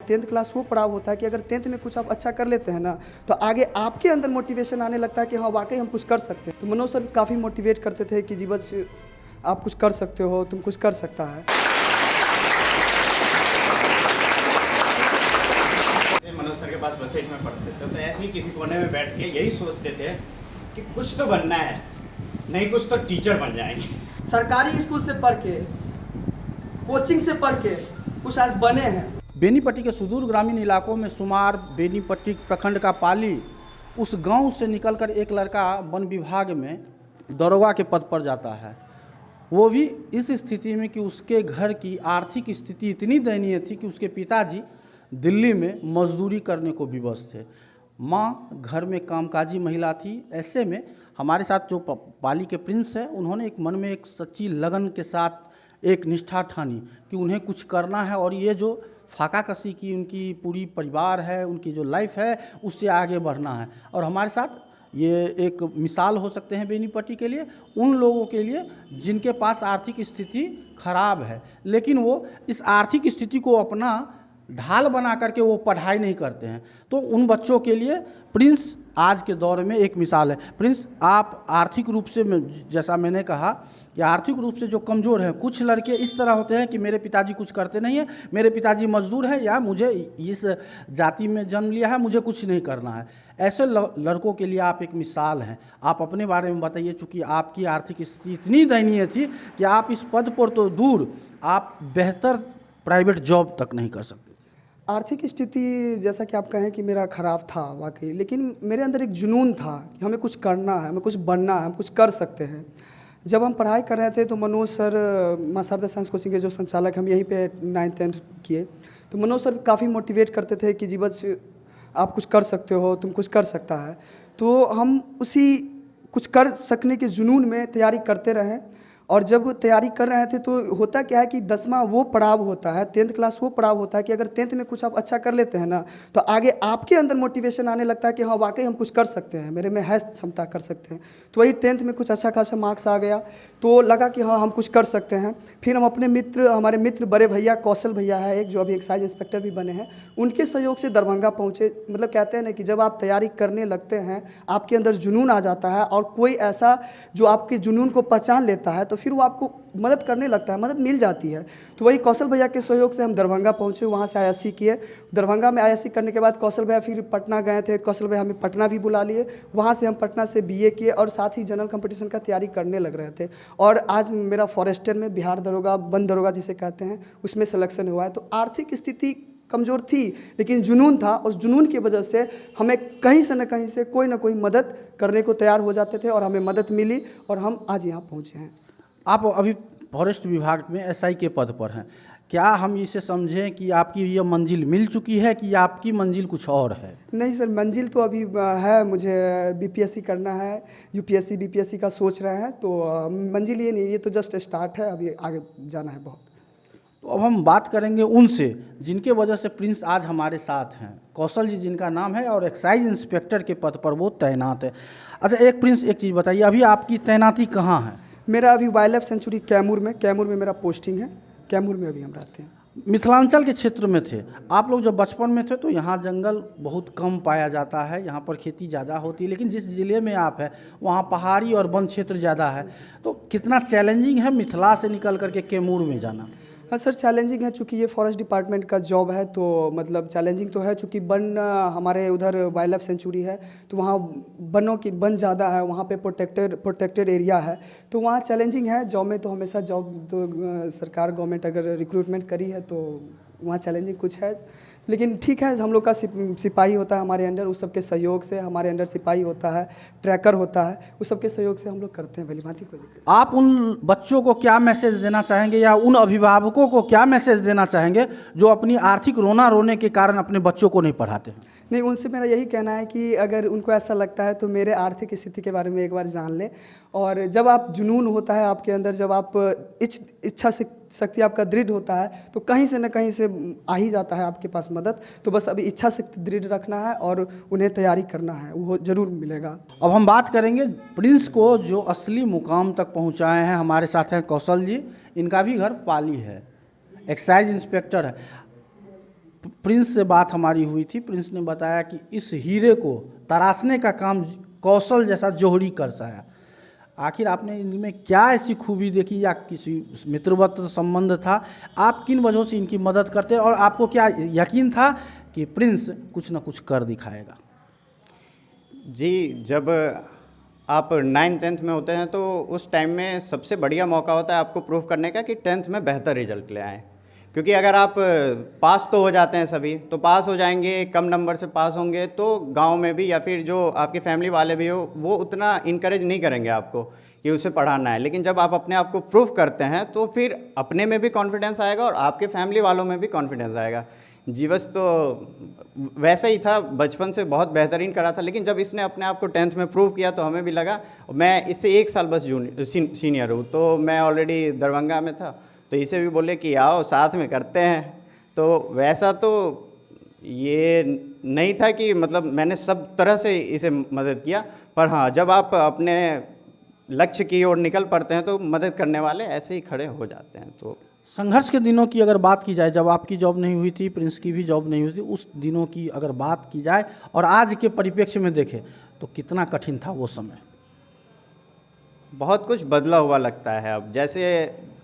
10th class वो पड़ाव होता है कि अगर 10th में कुछ आप अच्छा कर लेते हैं ना, तो आगे आपके अंदर मोटिवेशन आने लगता है कि हाँ वाकई हम कुछ कर सकते हैं। तो मनोज सर काफ़ी मोटिवेट करते थे कि जीवन से आप कुछ कर सकते हो, तुम कुछ कर सकता है। मनोज सर के पास बसेट में पढ़ते थे तो ऐसे ही किसी कोने में बैठ के यही सोचते थे कि कुछ तो बनना है, नहीं कुछ तो टीचर बन जाएंगे। सरकारी स्कूल से पढ़ के, कोचिंग से पढ़ के कुछ आज बने हैं। बेनीपट्टी के सुदूर ग्रामीण इलाकों में शुमार बेनीपट्टी प्रखंड का पाली, उस गांव से निकलकर एक लड़का वन विभाग में दरोगा के पद पर जाता है। वो भी इस स्थिति में कि उसके घर की आर्थिक स्थिति इतनी दयनीय थी कि उसके पिताजी दिल्ली में मजदूरी करने को विवश थे। माँ घर में कामकाजी महिला थी। ऐसे में हमारे साथ जो पाली के प्रिंस है, उन्होंने एक मन में एक सच्ची लगन के साथ एक निष्ठा ठानी कि उन्हें कुछ करना है और ये जो फाका कसी की उनकी पूरी परिवार है, उनकी जो लाइफ है, उससे आगे बढ़ना है। और हमारे साथ ये एक मिसाल हो सकते हैं बेनीपट्टी के लिए, उन लोगों के लिए जिनके पास आर्थिक स्थिति खराब है, लेकिन वो इस आर्थिक स्थिति को अपना ढाल बना करके वो पढ़ाई नहीं करते हैं। तो उन बच्चों के लिए प्रिंस आज के दौर में एक मिसाल है। प्रिंस, आप आर्थिक रूप से, जैसा मैंने कहा कि आर्थिक रूप से जो कमज़ोर हैं, कुछ लड़के इस तरह होते हैं कि मेरे पिताजी कुछ करते नहीं हैं, मेरे पिताजी मजदूर हैं, या मुझे इस जाति में जन्म लिया है, मुझे कुछ नहीं करना है। ऐसे लड़कों के लिए आप एक मिसाल हैं। आप अपने बारे में बताइए, चूँकि आपकी आर्थिक स्थिति इतनी दयनीय थी कि आप इस पद पर तो दूर, आप बेहतर प्राइवेट जॉब तक नहीं कर सकते। आर्थिक स्थिति जैसा कि आप कहें कि मेरा ख़राब था वाकई, लेकिन मेरे अंदर एक जुनून था कि हमें कुछ करना है, हमें कुछ बनना है, हम कुछ कर सकते हैं। जब हम पढ़ाई कर रहे थे तो मनोज सर, माँ शारदा साइंस कोचिंग के जो संचालक, हम यहीं पे 9th 10th किए, तो मनोज सर काफ़ी मोटिवेट करते थे कि जीवन से आप कुछ कर सकते हो, तुम कुछ कर सकता है। तो हम उसी कुछ कर सकने के जुनून में तैयारी करते रहे। और जब तैयारी कर रहे थे तो होता क्या है कि 10वां वो पड़ाव होता है, 10th क्लास वो पड़ाव होता है कि अगर 10th में कुछ आप अच्छा कर लेते हैं ना, तो आगे आपके अंदर मोटिवेशन आने लगता है कि हाँ वाकई हम कुछ कर सकते हैं, मेरे में है क्षमता, कर सकते हैं। तो वही 10th में कुछ अच्छा खासा मार्क्स आ गया, तो लगा कि हाँ हम कुछ कर सकते हैं। फिर हम अपने मित्र, हमारे मित्र बड़े भैया कौशल भैया है एक, जो अभी एक्साइज इंस्पेक्टर भी बने हैं, उनके सहयोग से दरभंगा पहुँचे। मतलब कहते हैं ना कि जब आप तैयारी करने लगते हैं, आपके अंदर जुनून आ जाता है और कोई ऐसा जो आपके जुनून को पहचान लेता है, तो फिर वो आपको मदद करने लगता है, मदद मिल जाती है। तो वही कौशल भैया के सहयोग से हम दरभंगा पहुँचे, वहाँ से आईएससी किए। दरभंगा में आईएससी करने के बाद कौशल भैया फिर पटना गए थे, कौशल भैया हमें पटना भी बुला लिए, वहाँ से हम पटना से बीए किए और साथ ही जनरल कंपटीशन का तैयारी करने लग रहे थे। और आज मेरा फॉरेस्टर में बिहार दरोगा, वन दरोगा जिसे कहते हैं, उसमें सिलेक्शन हुआ है। तो आर्थिक स्थिति कमज़ोर थी, लेकिन जुनून था, और जुनून की वजह से हमें कहीं से न कहीं से कोई ना कोई मदद करने को तैयार हो जाते थे और हमें मदद मिली और हम आज यहाँ पहुँचे हैं। आप अभी फॉरेस्ट विभाग में एसआई के पद पर हैं। क्या हम इसे समझें कि आपकी ये मंजिल मिल चुकी है कि आपकी मंजिल कुछ और है? नहीं सर, मंजिल तो अभी है, मुझे बीपीएससी करना है, यूपीएससी बीपीएससी का सोच रहे हैं। तो मंजिल ये नहीं, ये तो जस्ट स्टार्ट है, अभी आगे जाना है बहुत। तो अब हम बात करेंगे उनसे जिनके वजह से प्रिंस आज हमारे साथ हैं। कौशल जी जिनका नाम है और एक्साइज इंस्पेक्टर के पद पर वो तैनात है। अच्छा, एक प्रिंस, एक चीज़ बताइए, अभी आपकी तैनाती कहाँ है? मेरा अभी वाइल्ड लाइफ सेंचुरी कैमूर में मेरा पोस्टिंग है। कैमूर में अभी हम रहते हैं। मिथिलांचल के क्षेत्र में थे आप लोग जब बचपन में थे, तो यहाँ जंगल बहुत कम पाया जाता है, यहाँ पर खेती ज़्यादा होती है, लेकिन जिस ज़िले में आप है वहाँ पहाड़ी और वन क्षेत्र ज़्यादा है। तो कितना चैलेंजिंग है मिथिला से निकल करके कैमूर में जाना? हाँ सर, चैलेंजिंग है, चूँकि ये फॉरेस्ट डिपार्टमेंट का जॉब है, तो मतलब चैलेंजिंग तो है, चूँकि वन हमारे उधर वाइल्ड लाइफ सेंचुरी है, तो वहाँ वन ज़्यादा है, वहाँ पे प्रोटेक्टेड एरिया है, तो वहाँ चैलेंजिंग है। जॉब में तो हमेशा जॉब तो सरकार गवर्नमेंट अगर रिक्रूटमेंट करी है तो वहाँ चैलेंजिंग कुछ है, लेकिन ठीक है। हम लोग का सिपाही होता है हमारे अंडर, उस सबके सहयोग से हमारे अंडर सिपाही होता है, ट्रैकर होता है, उस सबके सहयोग से हम लोग करते हैं। भली भांति कोई दिक्कत। आप उन बच्चों को क्या मैसेज देना चाहेंगे, या उन अभिभावकों को क्या मैसेज देना चाहेंगे जो अपनी आर्थिक रोना रोने के कारण अपने बच्चों को नहीं पढ़ाते हैं? नहीं, उनसे मेरा यही कहना है कि अगर उनको ऐसा लगता है तो मेरे आर्थिक स्थिति के बारे में एक बार जान लें। और जब आप जुनून होता है आपके अंदर, जब आप इच्छा शक्ति आपका दृढ़ होता है, तो कहीं से न कहीं से आ ही जाता है आपके पास मदद। तो बस अभी इच्छा शक्ति दृढ़ रखना है और उन्हें तैयारी करना है, वो ज़रूर मिलेगा। अब हम बात करेंगे प्रिंस को जो असली मुकाम तक पहुंचाए हैं। हमारे साथ हैं कौशल जी, इनका भी घर पाली है, एक्साइज इंस्पेक्टर है। प्रिंस से बात हमारी हुई थी। प्रिंस ने बताया कि इस हीरे को तराशने का काम कौशल जैसा जौहरी कर पाया। आखिर आपने इनमें क्या ऐसी खूबी देखी या किसी मित्रवत संबंध था? आप किन वजहों से इनकी मदद करते और आपको क्या यकीन था कि प्रिंस कुछ ना कुछ कर दिखाएगा? जी, जब आप 9th-10th में होते हैं तो उस टाइम में सबसे बढ़िया मौका होता है आपको प्रूव करने का कि 10th में बेहतर रिजल्ट ले आएँ। क्योंकि अगर आप पास तो हो जाते हैं सभी, तो पास हो जाएंगे, कम नंबर से पास होंगे, तो गांव में भी या फिर जो आपकी फैमिली वाले भी हो, वो उतना इनकरेज नहीं करेंगे आपको कि उसे पढ़ाना है। लेकिन जब आप अपने आप को प्रूव करते हैं तो फिर अपने में भी कॉन्फिडेंस आएगा और आपके फैमिली वालों में भी कॉन्फिडेंस आएगा। जीवस तो वैसा ही था, बचपन से बहुत बेहतरीन करा था, लेकिन जब इसने अपने आप को 10th में प्रूव किया तो हमें भी लगा। मैं इससे 1 साल बस सीनियर हूँ, तो मैं ऑलरेडी दरभंगा में था, तो इसे भी बोले कि आओ साथ में करते हैं। तो वैसा तो ये नहीं था कि मतलब मैंने सब तरह से इसे मदद किया, पर हाँ, जब आप अपने लक्ष्य की ओर निकल पड़ते हैं तो मदद करने वाले ऐसे ही खड़े हो जाते हैं। तो संघर्ष के दिनों की अगर बात की जाए, जब आपकी जॉब नहीं हुई थी, प्रिंस की भी जॉब नहीं हुई थी, उस दिनों की अगर बात की जाए और आज के परिप्रेक्ष्य में देखें तो कितना कठिन था वो समय? बहुत कुछ बदला हुआ लगता है अब। जैसे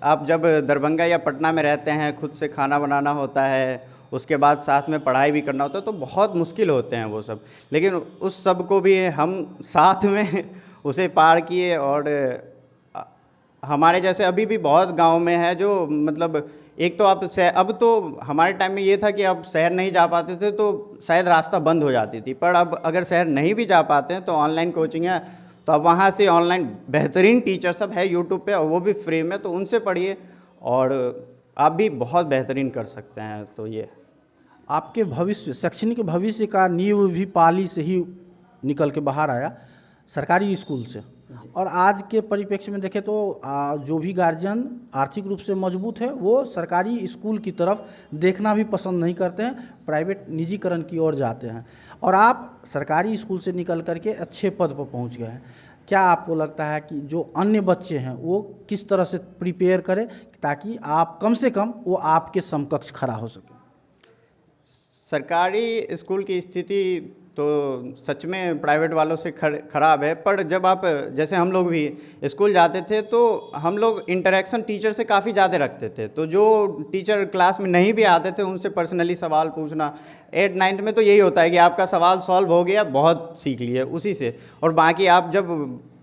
आप जब दरभंगा या पटना में रहते हैं, खुद से खाना बनाना होता है, उसके बाद साथ में पढ़ाई भी करना होता है, तो बहुत मुश्किल होते हैं वो सब। लेकिन उस सब को भी हम साथ में उसे पार किए। और हमारे जैसे अभी भी बहुत गांव में है जो मतलब एक तो आप अब तो हमारे टाइम में ये था कि अब शहर नहीं जा पाते थे तो शायद रास्ता बंद हो जाती थी, पर अब अगर शहर नहीं भी जा पाते हैं तो ऑनलाइन कोचिंग है, तो अब वहाँ से ऑनलाइन बेहतरीन टीचर सब है यूट्यूब पे, और वो भी फ्री में, तो उनसे पढ़िए और आप भी बहुत बेहतरीन कर सकते हैं। तो ये आपके भविष्य, शैक्षणिक भविष्य का नींव भी पाली से ही निकल के बाहर आया, सरकारी स्कूल से। और आज के परिप्रेक्ष्य में देखें तो जो भी गार्जियन आर्थिक रूप से मजबूत है वो सरकारी स्कूल की तरफ देखना भी पसंद नहीं करते हैं, प्राइवेट निजीकरण की ओर जाते हैं। और आप सरकारी स्कूल से निकल करके अच्छे पद पर पहुंच गए हैं। क्या आपको लगता है कि जो अन्य बच्चे हैं वो किस तरह से प्रिपेयर करें ताकि आप कम से कम वो आपके समकक्ष खड़ा हो सके? सरकारी स्कूल की स्थिति तो सच में प्राइवेट वालों से ख़राब है, पर जब आप जैसे हम लोग भी स्कूल जाते थे तो हम लोग इंटरेक्शन टीचर से काफ़ी ज़्यादा रखते थे, तो जो टीचर क्लास में नहीं भी आते थे उनसे पर्सनली सवाल पूछना। 8th-9th में तो यही होता है कि आपका सवाल सॉल्व हो गया, बहुत सीख लिए उसी से, और बाकी आप जब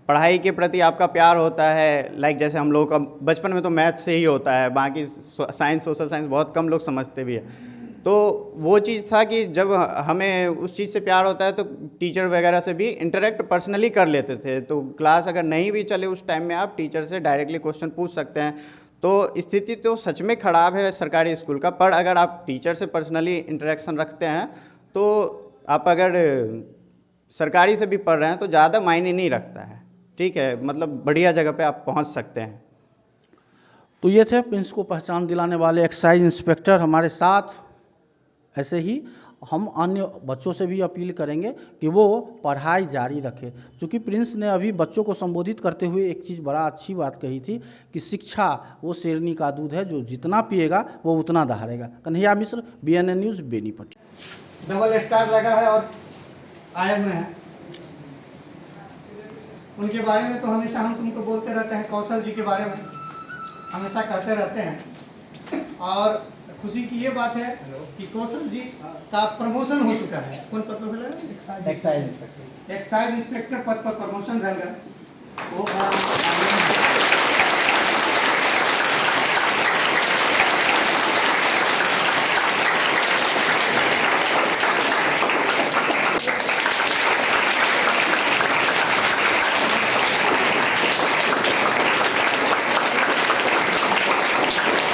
पढ़ाई के प्रति आपका प्यार होता है, लाइक जैसे हम लोग का बचपन में तो मैथ से ही होता है, बाकी साइंस, सोशल साइंस बहुत कम लोग समझते भी है। तो वो चीज़ था कि जब हमें उस चीज़ से प्यार होता है तो टीचर वगैरह से भी इंटरेक्ट पर्सनली कर लेते थे। तो क्लास अगर नहीं भी चले उस टाइम में आप टीचर से डायरेक्टली क्वेश्चन पूछ सकते हैं। तो स्थिति तो सच में ख़राब है सरकारी स्कूल का, पर अगर आप टीचर से पर्सनली इंटरेक्शन रखते हैं तो आप अगर सरकारी से भी पढ़ रहे हैं तो ज़्यादा मायने नहीं रखता है, ठीक है, मतलब बढ़िया जगह पे आप पहुंच सकते हैं। तो ये थे प्रिंस को पहचान दिलाने वाले एक्साइज इंस्पेक्टर हमारे साथ। ऐसे ही हम अन्य बच्चों से भी अपील करेंगे कि वो पढ़ाई जारी रखें। चूँकि प्रिंस ने अभी बच्चों को संबोधित करते हुए एक चीज़ बड़ा अच्छी बात कही थी कि शिक्षा वो शेरनी का दूध है, जो जितना पिएगा वो उतना दहाड़ेगा। कन्हैया मिश्र, BNN news, Benipatti. Double star लगा है और आए हुए हैं। उनके बारे में तो हमेशा हम तुमको बोलते रहते हैं, कौशल जी के बारे में हमेशा कहते रहते हैं। और खुशी की ये बात है कि कौशल जी का प्रमोशन हो चुका है। कौन पद पर मिला? एक्साइज इंस्पेक्टर पद पर प्रमोशन रहेगा। वो